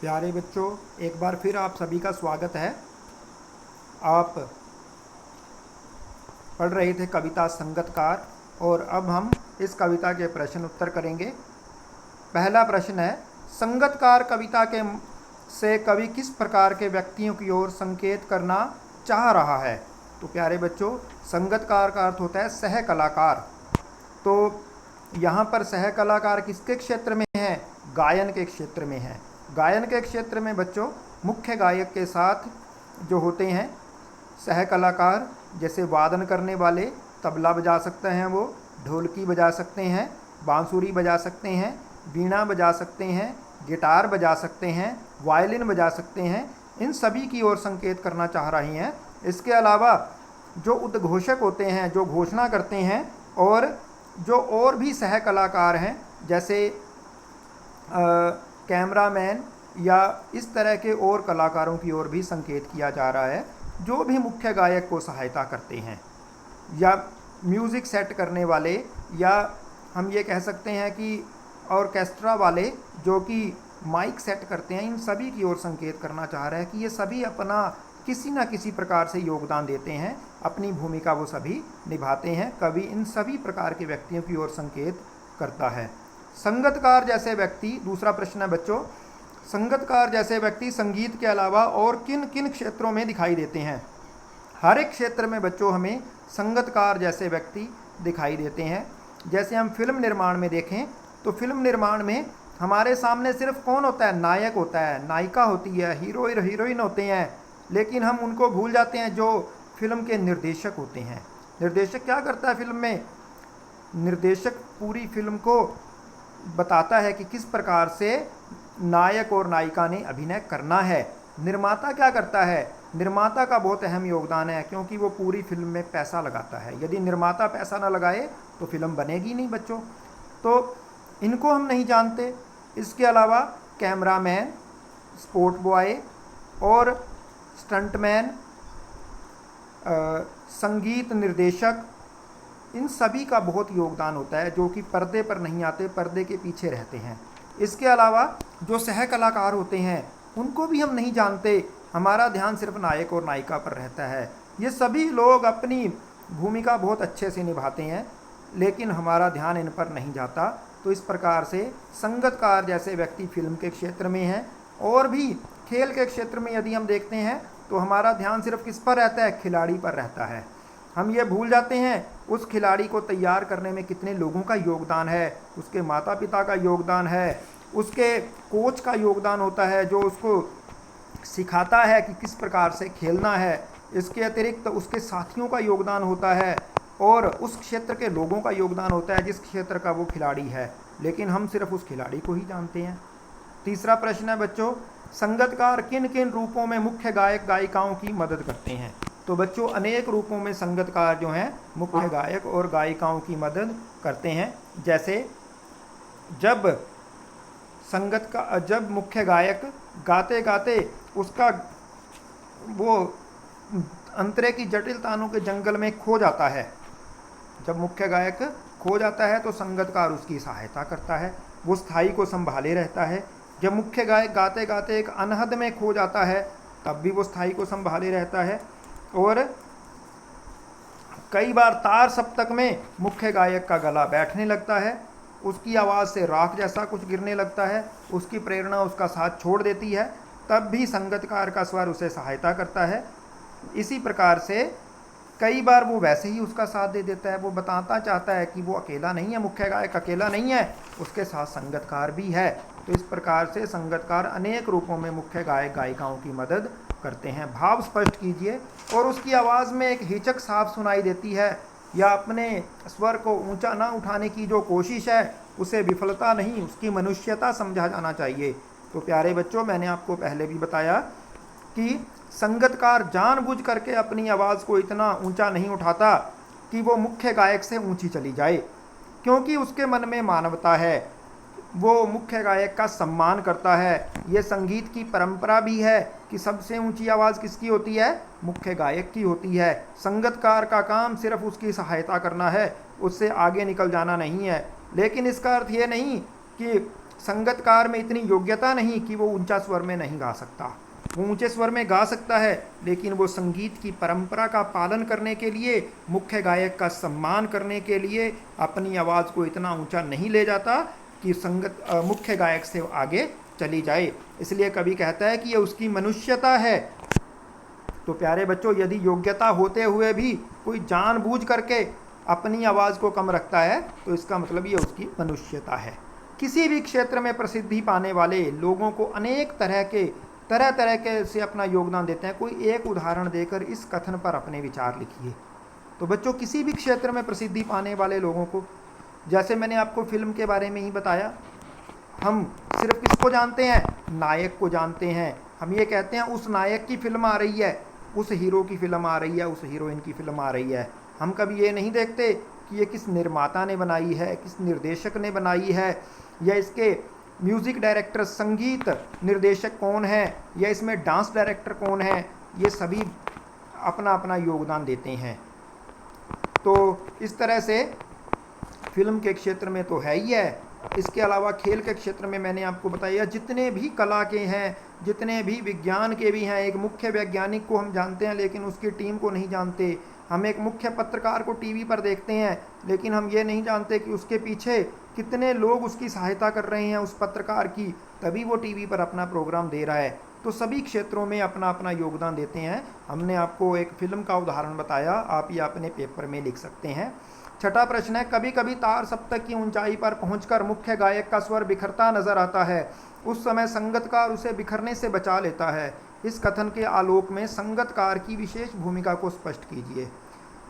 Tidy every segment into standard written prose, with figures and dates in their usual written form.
प्यारे बच्चों, एक बार फिर आप सभी का स्वागत है। आप पढ़ रहे थे कविता संगतकार और अब हम इस कविता के प्रश्न उत्तर करेंगे। पहला प्रश्न है, संगतकार कविता के से कवि किस प्रकार के व्यक्तियों की ओर संकेत करना चाह रहा है। तो प्यारे बच्चों, संगतकार का अर्थ होता है सह कलाकार। तो यहाँ पर सह कलाकार किसके क्षेत्र में है? गायन के क्षेत्र में है। गायन के क्षेत्र में बच्चों मुख्य गायक के साथ जो होते हैं सह कलाकार, जैसे वादन करने वाले तबला बजा सकते हैं, वो ढोलकी बजा सकते हैं, बांसुरी बजा सकते हैं, वीणा बजा सकते हैं, गिटार बजा सकते हैं, वायलिन बजा सकते हैं, इन सभी की ओर संकेत करना चाह रही हैं। इसके अलावा जो उद्घोषक होते हैं, जो घोषणा करते हैं, और जो और भी सह कलाकार हैं, जैसे कैमरामैन या इस तरह के और कलाकारों की ओर भी संकेत किया जा रहा है, जो भी मुख्य गायक को सहायता करते हैं, या म्यूज़िक सेट करने वाले, या हम ये कह सकते हैं कि ऑर्केस्ट्रा वाले जो कि माइक सेट करते हैं, इन सभी की ओर संकेत करना चाह रहे हैं कि ये सभी अपना किसी न किसी प्रकार से योगदान देते हैं, अपनी भूमिका वो सभी निभाते हैं। कवि इन सभी प्रकार के व्यक्तियों की ओर संकेत करता है। संगतकार जैसे व्यक्ति, दूसरा प्रश्न है बच्चों, संगतकार जैसे व्यक्ति संगीत के अलावा और किन किन क्षेत्रों में दिखाई देते हैं? हर एक क्षेत्र में बच्चों हमें संगतकार जैसे व्यक्ति दिखाई देते हैं। जैसे हम फिल्म निर्माण में देखें तो फिल्म निर्माण में हमारे सामने सिर्फ कौन होता है? नायक होता है, नायिका होती है, हीरो हीरोइन होते हैं, लेकिन हम उनको भूल जाते हैं जो फिल्म के निर्देशक होते हैं। निर्देशक क्या करता है फिल्म में? निर्देशक पूरी फिल्म को बताता है कि किस प्रकार से नायक और नायिका ने अभिनय करना है। निर्माता क्या करता है? निर्माता का बहुत अहम योगदान है, क्योंकि वो पूरी फिल्म में पैसा लगाता है। यदि निर्माता पैसा ना लगाए तो फिल्म बनेगी नहीं बच्चों। तो इनको हम नहीं जानते। इसके अलावा कैमरामैन, स्पोर्ट बॉय और स्टंटमैन, संगीत निर्देशक, इन सभी का बहुत योगदान होता है, जो कि पर्दे पर नहीं आते, पर्दे के पीछे रहते हैं। इसके अलावा जो सह कलाकार होते हैं उनको भी हम नहीं जानते, हमारा ध्यान सिर्फ नायक और नायिका पर रहता है। ये सभी लोग अपनी भूमिका बहुत अच्छे से निभाते हैं, लेकिन हमारा ध्यान इन पर नहीं जाता। तो इस प्रकार से संगतकार जैसे व्यक्ति फिल्म के क्षेत्र में हैं। और भी खेल के क्षेत्र में यदि हम देखते हैं तो हमारा ध्यान सिर्फ किस पर रहता है? खिलाड़ी पर रहता है। हम ये भूल जाते हैं उस खिलाड़ी को तैयार करने में कितने लोगों का योगदान है, उसके माता पिता का योगदान है, उसके कोच का योगदान होता है जो उसको सिखाता है कि किस प्रकार से खेलना है। इसके अतिरिक्त उसके साथियों का योगदान होता है और उस क्षेत्र के लोगों का योगदान होता है जिस क्षेत्र का वो खिलाड़ी है, लेकिन हम सिर्फ उस खिलाड़ी को ही जानते हैं। तीसरा प्रश्न है बच्चों, संगतकार किन किन रूपों में मुख्य गायक गायिकाओं की मदद करते हैं? तो बच्चों अनेक रूपों में संगतकार जो हैं मुख्य गायक और गायिकाओं की मदद करते हैं। जैसे जब मुख्य गायक गाते गाते उसका वो अंतरे की जटिल तानों के जंगल में खो जाता है, जब मुख्य गायक खो जाता है तो संगतकार उसकी सहायता करता है, वो स्थाई को संभाले रहता है। जब मुख्य गायक गाते गाते एक अनहद में खो जाता है तब भी वो स्थाई को संभाले रहता है। और कई बार तार सप्तक में मुख्य गायक का गला बैठने लगता है, उसकी आवाज़ से राख जैसा कुछ गिरने लगता है, उसकी प्रेरणा उसका साथ छोड़ देती है, तब भी संगतकार का स्वर उसे सहायता करता है। इसी प्रकार से कई बार वो वैसे ही उसका साथ दे देता है, वो बताना चाहता है कि वो अकेला नहीं है, मुख्य गायक अकेला नहीं है, उसके साथ संगतकार भी है। तो इस प्रकार से संगतकार अनेक रूपों में मुख्य गायक गायिकाओं की मदद करते हैं। भाव स्पष्ट कीजिए और उसकी आवाज़ में एक हिचक साफ सुनाई देती है, या अपने स्वर को ऊंचा ना उठाने की जो कोशिश है उसे विफलता नहीं, उसकी मनुष्यता समझा जाना चाहिए। तो प्यारे बच्चों, मैंने आपको पहले भी बताया कि संगतकार जानबूझ करके अपनी आवाज़ को इतना ऊंचा नहीं उठाता कि वो मुख्य गायक से ऊंची चली जाए, क्योंकि उसके मन में मानवता है, वो मुख्य गायक का सम्मान करता है। ये संगीत की परंपरा भी है कि सबसे ऊंची आवाज़ किसकी होती है? मुख्य गायक की होती है। संगतकार का काम सिर्फ उसकी सहायता करना है, उससे आगे निकल जाना नहीं है। लेकिन इसका अर्थ ये नहीं कि संगतकार में इतनी योग्यता नहीं कि वो ऊंचा स्वर में नहीं गा सकता। वो ऊंचे स्वर में गा सकता है, लेकिन वो संगीत की परंपरा का पालन करने के लिए, मुख्य गायक का सम्मान करने के लिए अपनी आवाज़ को इतना ऊंचा नहीं ले जाता कि मुख्य गायक से आगे चली जाए। इसलिए कवि कहता है कि ये उसकी मनुष्यता है। तो प्यारे बच्चों, यदि योग्यता होते हुए भी कोई जानबूझ करके अपनी आवाज़ को कम रखता है तो इसका मतलब ये उसकी मनुष्यता है। किसी भी क्षेत्र में प्रसिद्धि पाने वाले लोगों को अनेक तरह तरह के से अपना योगदान देते हैं। कोई एक उदाहरण देकर इस कथन पर अपने विचार लिखिए। तो बच्चों, किसी भी क्षेत्र में प्रसिद्धि पाने वाले लोगों को, जैसे मैंने आपको फिल्म के बारे में ही बताया, हम सिर्फ किसको जानते हैं? नायक को जानते हैं। हम ये कहते हैं उस नायक की फिल्म आ रही है, उस हीरो की फिल्म आ रही है, उस हीरोइन की फिल्म आ रही है। हम कभी ये नहीं देखते कि ये किस निर्माता ने बनाई है, किस निर्देशक ने बनाई है, या इसके म्यूज़िक डायरेक्टर, संगीत निर्देशक कौन है, या इसमें डांस डायरेक्टर कौन है। ये सभी अपना अपना योगदान देते हैं। तो इस तरह से फिल्म के क्षेत्र में तो है ही है। इसके अलावा खेल के क्षेत्र में मैंने आपको बताया, जितने भी कला के हैं, जितने भी विज्ञान के भी हैं, एक मुख्य वैज्ञानिक को हम जानते हैं लेकिन उसकी टीम को नहीं जानते। हम एक मुख्य पत्रकार को टीवी पर देखते हैं, लेकिन हम ये नहीं जानते कि उसके पीछे कितने लोग उसकी सहायता कर रहे हैं उस पत्रकार की, तभी वो टीवी पर अपना प्रोग्राम दे रहा है। तो सभी क्षेत्रों में अपना अपना योगदान देते हैं। हमने आपको एक फिल्म का उदाहरण बताया, आप ये अपने पेपर में लिख सकते हैं। छठा प्रश्न है, कभी कभी तार सप्तक की ऊंचाई पर पहुंचकर मुख्य गायक का स्वर बिखरता नजर आता है, उस समय संगतकार उसे बिखरने से बचा लेता है। इस कथन के आलोक में संगतकार की विशेष भूमिका को स्पष्ट कीजिए।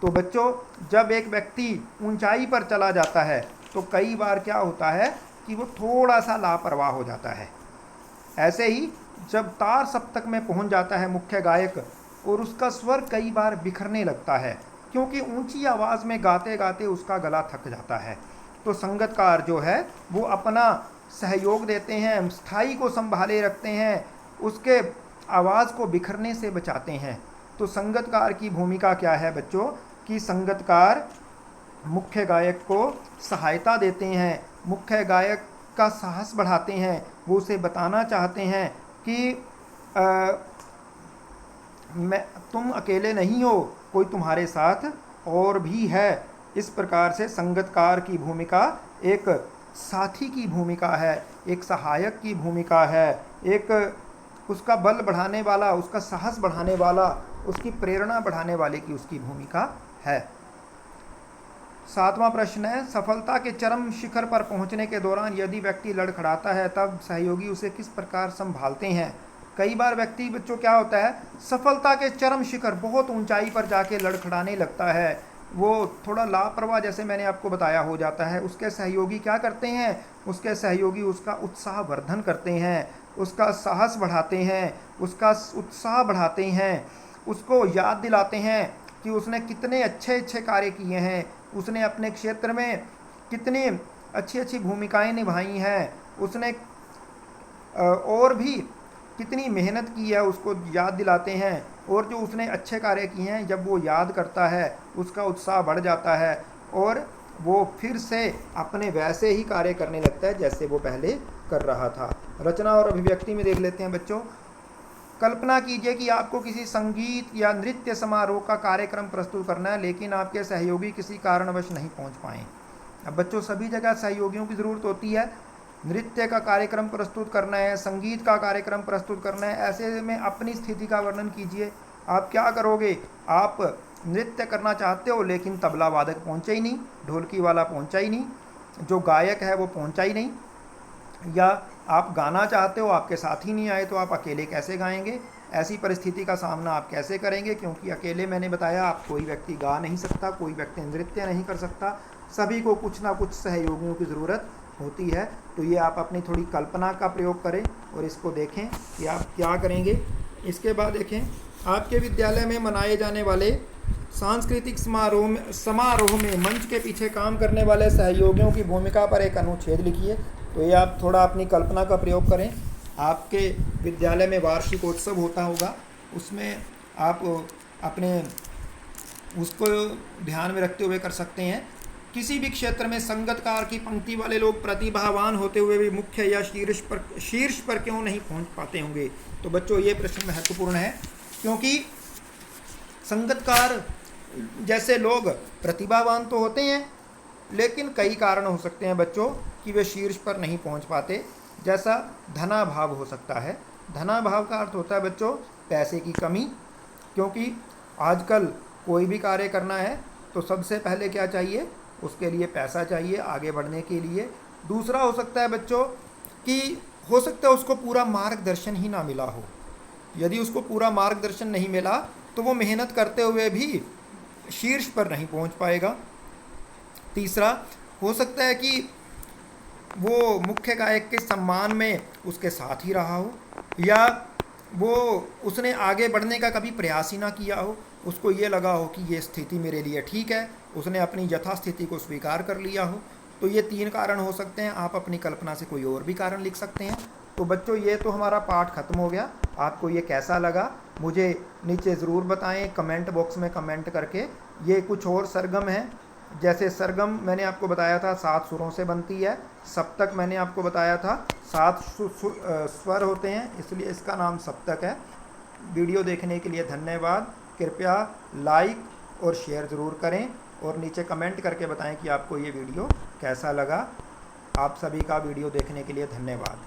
तो बच्चों, जब एक व्यक्ति ऊंचाई पर चला जाता है तो कई बार क्या होता है कि वो थोड़ा सा लापरवाह हो जाता है। ऐसे ही जब तार सप्तक में पहुंच जाता है मुख्य गायक और उसका स्वर कई बार बिखरने लगता है, क्योंकि ऊंची आवाज़ में गाते गाते उसका गला थक जाता है, तो संगतकार जो है वो अपना सहयोग देते हैं, स्थाई को संभाले रखते हैं, उसके आवाज़ को बिखरने से बचाते हैं। तो संगतकार की भूमिका क्या है बच्चों, कि संगतकार मुख्य गायक को सहायता देते हैं, मुख्य गायक का साहस बढ़ाते हैं। वो उसे बताना चाहते हैं कि तुम अकेले नहीं हो, कोई तुम्हारे साथ और भी है। इस प्रकार से संगतकार की भूमिका एक साथी की भूमिका है, एक सहायक की भूमिका है, एक उसका बल बढ़ाने वाला, उसका साहस बढ़ाने वाला, उसकी प्रेरणा बढ़ाने वाले की उसकी भूमिका है। सातवां प्रश्न है, सफलता के चरम शिखर पर पहुंचने के दौरान यदि व्यक्ति लड़खड़ाता है तब सहयोगी उसे किस प्रकार संभालते हैं। कई बार व्यक्ति बच्चों क्या होता है, सफलता के चरम शिखर, बहुत ऊंचाई पर जाके लड़खड़ाने लगता है, वो थोड़ा लापरवाह, जैसे मैंने आपको बताया, हो जाता है। उसके सहयोगी क्या करते हैं, उसके सहयोगी उसका उत्साह वर्धन करते हैं, उसका साहस बढ़ाते हैं, उसका उत्साह बढ़ाते हैं, उसको याद दिलाते हैं कि उसने कितने अच्छे अच्छे कार्य किए हैं, उसने अपने क्षेत्र में कितनी अच्छी अच्छी भूमिकाएं निभाई हैं, उसने और भी कितनी मेहनत की है, उसको याद दिलाते हैं। और जो उसने अच्छे कार्य किए हैं, जब वो याद करता है उसका उत्साह बढ़ जाता है और वो फिर से अपने वैसे ही कार्य करने लगता है जैसे वो पहले कर रहा था। रचना और अभिव्यक्ति में देख लेते हैं बच्चों। कल्पना कीजिए कि आपको किसी संगीत या नृत्य समारोह का कार्यक्रम प्रस्तुत करना है, लेकिन आपके सहयोगी किसी कारणवश नहीं पहुंच पाए। अब बच्चों, सभी जगह सहयोगियों की ज़रूरत होती है। नृत्य का कार्यक्रम प्रस्तुत करना है, संगीत का कार्यक्रम प्रस्तुत करना है, ऐसे में अपनी स्थिति का वर्णन कीजिए। आप क्या करोगे, आप नृत्य करना चाहते हो लेकिन तबला वादक पहुंचा ही नहीं, ढोलकी वाला पहुंचा ही नहीं, जो गायक है वो पहुंचा ही नहीं, या आप गाना चाहते हो, आपके साथ ही नहीं आए, तो आप अकेले कैसे गाएंगे। ऐसी परिस्थिति का सामना आप कैसे करेंगे, क्योंकि अकेले मैंने बताया आप कोई व्यक्ति गा नहीं सकता, कोई व्यक्ति नृत्य नहीं कर सकता, सभी को कुछ ना कुछ सहयोगियों की ज़रूरत होती है। तो ये आप अपनी थोड़ी कल्पना का प्रयोग करें और इसको देखें कि आप क्या करेंगे। इसके बाद देखें, आपके विद्यालय में मनाए जाने वाले सांस्कृतिक समारोह में मंच के पीछे काम करने वाले सहयोगियों की भूमिका पर एक अनुच्छेद लिखिए। तो ये आप थोड़ा अपनी कल्पना का प्रयोग करें। आपके विद्यालय में वार्षिकोत्सव होता होगा, उसमें आप अपने उसको ध्यान में रखते हुए कर सकते हैं। किसी भी क्षेत्र में संगतकार की पंक्ति वाले लोग प्रतिभावान होते हुए भी मुख्य या शीर्ष पर क्यों नहीं पहुंच पाते होंगे? तो बच्चों ये प्रश्न महत्वपूर्ण है, क्योंकि संगतकार जैसे लोग प्रतिभावान तो होते हैं, लेकिन कई कारण हो सकते हैं बच्चों कि वे शीर्ष पर नहीं पहुंच पाते। जैसा धनाभाव हो सकता है। धनाभाव का अर्थ होता है बच्चों पैसे की कमी, क्योंकि आजकल कोई भी कार्य करना है तो सबसे पहले क्या चाहिए? उसके लिए पैसा चाहिए आगे बढ़ने के लिए। दूसरा हो सकता है बच्चों कि हो सकता है उसको पूरा मार्गदर्शन ही ना मिला हो। यदि उसको पूरा मार्गदर्शन नहीं मिला तो वो मेहनत करते हुए भी शीर्ष पर नहीं पहुंच पाएगा। तीसरा हो सकता है कि वो मुख्य गायक के सम्मान में उसके साथ ही रहा हो, या वो उसने आगे बढ़ने का कभी प्रयास ही ना किया हो। उसको ये लगा हो कि ये स्थिति मेरे लिए ठीक है, उसने अपनी यथास्थिति को स्वीकार कर लिया हो। तो ये 3 कारण हो सकते हैं। आप अपनी कल्पना से कोई और भी कारण लिख सकते हैं। तो बच्चों ये तो हमारा पाठ खत्म हो गया। आपको ये कैसा लगा मुझे नीचे ज़रूर बताएं कमेंट बॉक्स में कमेंट करके। ये कुछ और सरगम है, जैसे सरगम मैंने आपको बताया था 7 सुरों से बनती है। सप्तक मैंने आपको बताया था 7 स्वर होते हैं, इसलिए इसका नाम सप्तक है। वीडियो देखने के लिए धन्यवाद। कृपया लाइक और शेयर ज़रूर करें और नीचे कमेंट करके बताएं कि आपको ये वीडियो कैसा लगा। आप सभी का वीडियो देखने के लिए धन्यवाद।